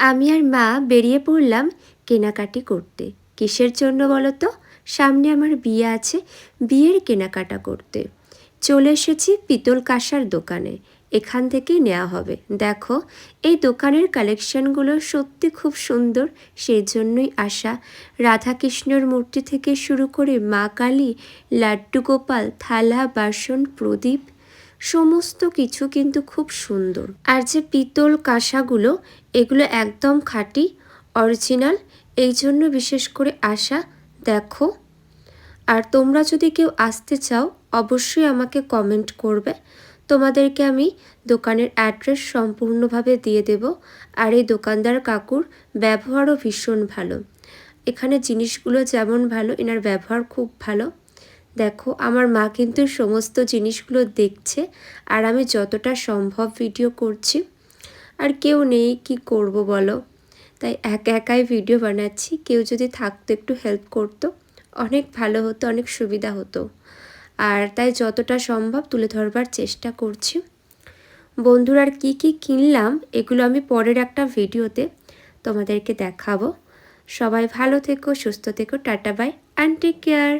আমি আর মা বেরিয়ে পড়লাম কেনাকাটি করতে। কিসের জন্য বলো তো? সামনে আমার বিয়ে আছে, বিয়ের কেনাকাটা করতে। চলে এসেছি পিতল কাঁসার দোকানে। এখান থেকেই নেওয়া হবে। দেখো, এই দোকানের কালেকশনগুলো সত্যি খুব সুন্দর, সেই জন্যই আসা। রাধাকৃষ্ণর মূর্তি থেকে শুরু করে মা কালী, লাড্ডু গোপাল, থালা বাসন, প্রদীপ, সমস্ত কিছু কিন্তু খুব সুন্দর। আর যে পিতল কাঁসাগুলো, এগুলো একদম খাঁটি অরিজিনাল, এই জন্য বিশেষ করে আসা। দেখো, আর তোমরা যদি কেউ আসতে চাও অবশ্যই আমাকে কমেন্ট করবে, তোমাদেরকে আমি দোকানের অ্যাড্রেস সম্পূর্ণভাবে দিয়ে দেব। আর এই দোকানদার কাকুর ব্যবহারও ভীষণ ভালো। এখানে জিনিসগুলো যেমন ভালো, এনার ব্যবহার খুব ভালো। দেখো, আমার মা কিন্তু সমস্ত জিনিসগুলো দেখছে, আর আমি যতটা সম্ভব ভিডিও করছি। আর কেউ নেই, কি করব বলো, তাই একা একাই ভিডিও বানাচ্ছি। কেউ যদি থাকতো একটু হেল্প করতো, অনেক ভালো হতো, অনেক সুবিধা হতো। আর তাই যতটা সম্ভব তুলে ধরবার চেষ্টা করছি। বন্ধুরা, আর কী কী কিনলাম এগুলো আমি পরের একটা ভিডিওতে তোমাদেরকে দেখাবো। সবাই ভালো থেকো, সুস্থ থেকো, tata bye and take care.